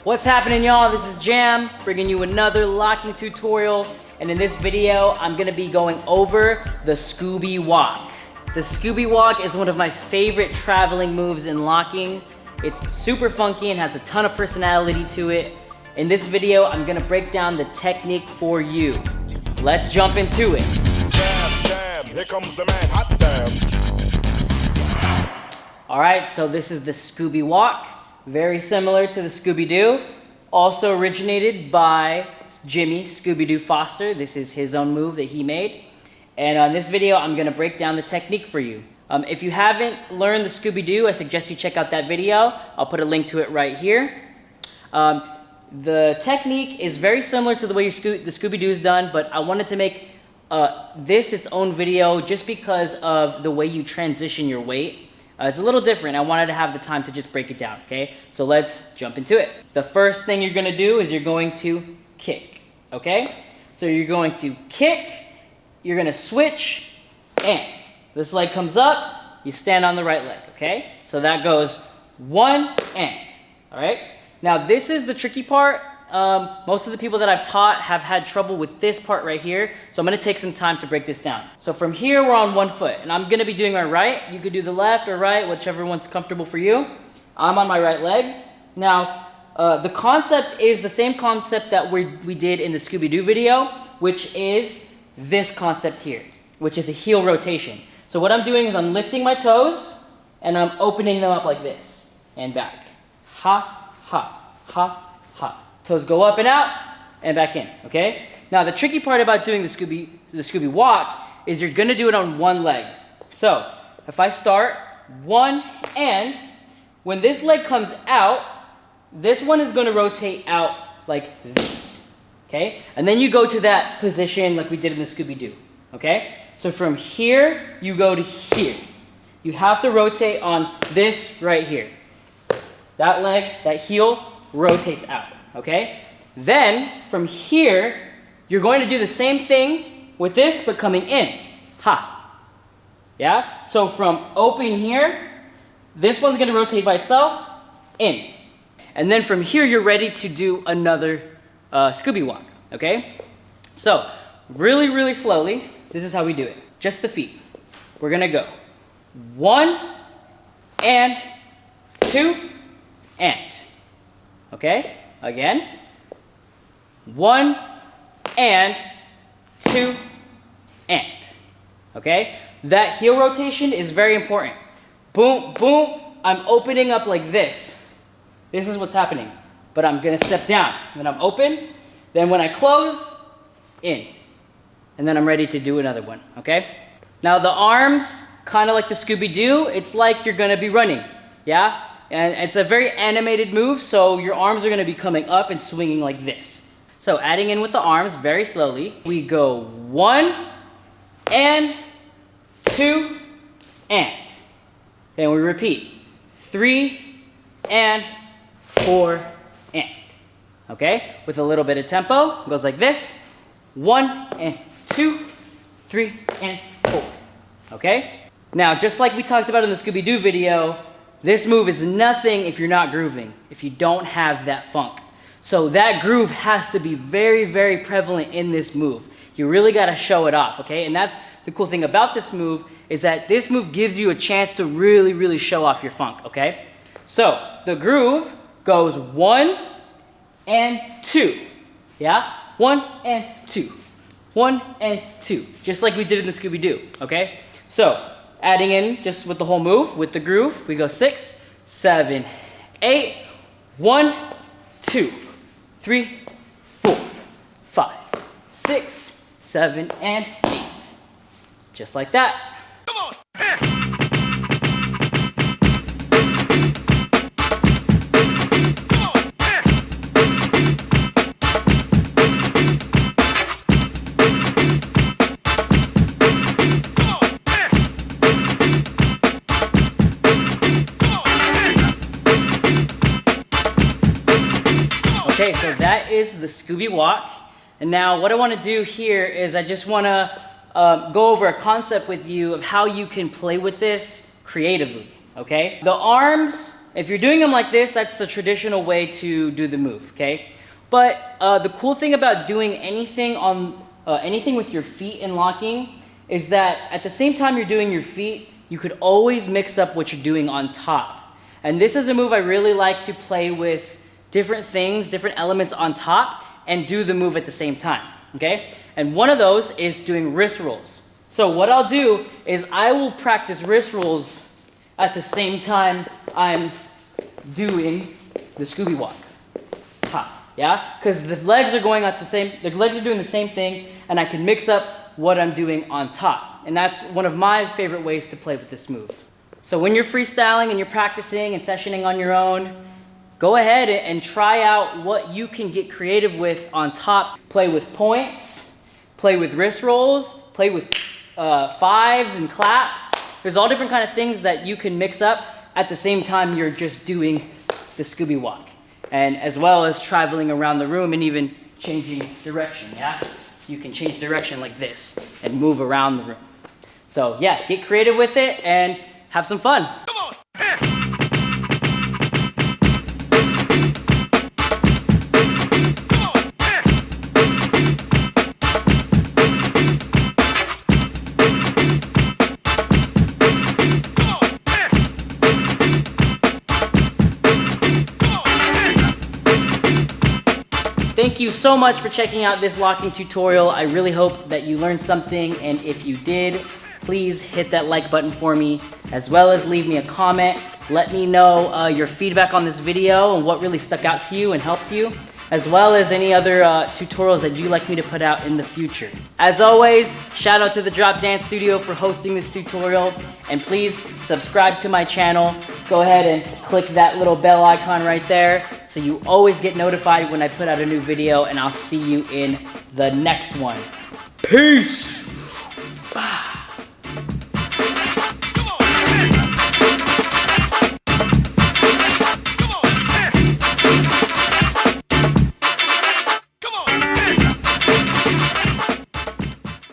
What's happening, y'all? This is Jam, bringing you another locking tutorial. And in this video, I'm gonna be going over the Scooby Walk. The Scooby Walk is one of my favorite traveling moves in locking. It's super funky and has a ton of personality to it. In this video, I'm gonna break down the technique for you. Let's jump into it. Jam, jam, here comes the man, hot damn. All right, so this is the Scooby Walk. Very similar to the Scooby Doo. Also originated by Jimmy Scooby Doo Foster. This is his own move that he made. And on this video, I'm gonna break down the technique for you. If you haven't learned the Scooby Doo, I suggest you check out that video. I'll put a link to it right here. The technique is very similar to the way the Scooby Doo is done, but I wanted to make this its own video just because of the way you transition your weight. It's a little different. I wanted to have the time to just break it down, okay? So let's jump into it. The first thing you're gonna do is you're going to kick, okay? So you're going to kick, you're gonna switch, and this leg comes up, you stand on the right leg, okay? So that goes one and, all right? Now this is the tricky part. Most of the people that I've taught have had trouble with this part right here, so I'm gonna take some time to break this down. So from here, we're on one foot, and I'm gonna be doing my right. You could do the left or right, whichever one's comfortable for you. I'm on my right leg. Now, the concept is the same concept that we did in the Scooby Doo video, which is this concept here, which is a heel rotation. So what I'm doing is I'm lifting my toes, and I'm opening them up like this, and back. Ha, ha, ha, ha. Toes go up and out, and back in, okay? Now, the tricky part about doing the Scooby Walk is you're gonna do it on one leg. So, if I start, one and, when this leg comes out, this one is gonna rotate out like this, okay? And then you go to that position like we did in the Scooby Doo, okay? So from here, you go to here. You have to rotate on this right here. That leg, that heel, rotates out. Okay? Then, from here, you're going to do the same thing with this, but coming in. Ha. Yeah? So from open here, this one's going to rotate by itself, in. And then from here, you're ready to do another Scooby Walk. Okay? So, really, really slowly, this is how we do it. Just the feet. We're going to go 1 and 2 and. Okay? Again, 1 and 2 and, okay? That heel rotation is very important. Boom, boom, I'm opening up like this. This is what's happening. But I'm gonna step down, then I'm open, then when I close, in. And then I'm ready to do another one, okay? Now the arms, kind of like the Scooby Doo, it's like you're gonna be running, yeah? And it's a very animated move, so your arms are going to be coming up and swinging like this. So adding in with the arms very slowly, we go 1 and 2 and. Then we repeat 3 and 4 and. Okay? With a little bit of tempo, it goes like this. 1 and 2, 3 and 4. Okay? Now, just like we talked about in the Scooby Doo video, this move is nothing if you're not grooving, if you don't have that funk. So that groove has to be very, very prevalent in this move. You really got to show it off, okay? And that's the cool thing about this move, is that this move gives you a chance to really, really show off your funk, okay? So the groove goes 1 and 2, yeah? 1 and 2, 1 and 2, just like we did in the Scooby Doo, okay? So adding in just with the whole move, with the groove, we go 6, 7, 8, 1, 2, 3, 4, 5, 6, 7, and 8. Just like that. Come on. Okay, so that is the Scooby Walk. And now what I want to do here is I just want to go over a concept with you of how you can play with this creatively, okay? The arms If you're doing them like this, that's the traditional way to do the move, okay? But the cool thing about doing anything with your feet and locking is that at the same time you're doing your feet, you could always mix up what you're doing on top. And this is a move I really like to play with different things, different elements on top, and do the move at the same time, okay? And one of those is doing wrist rolls. So what I'll do is I will practice wrist rolls at the same time I'm doing the Scooby Walk. Yeah? Because the legs are doing the same thing, and I can mix up what I'm doing on top. And that's one of my favorite ways to play with this move. So when you're freestyling and you're practicing and sessioning on your own, go ahead and try out what you can get creative with on top. Play with points, play with wrist rolls, play with fives and claps. There's all different kind of things that you can mix up at the same time you're just doing the Scooby Walk. And as well as traveling around the room and even changing direction, yeah? You can change direction like this and move around the room. So yeah, get creative with it and have some fun. Come on. Thank you so much for checking out this locking tutorial. I really hope that you learned something, and if you did, please hit that like button for me, as well as leave me a comment. Let me know your feedback on this video and what really stuck out to you and helped you, as well as any other tutorials that you'd like me to put out in the future. As always, shout out to the Drop Dance Studio for hosting this tutorial, and please subscribe to my channel. Go ahead and click that little bell icon right there so you always get notified when I put out a new video, and I'll see you in the next one. Peace!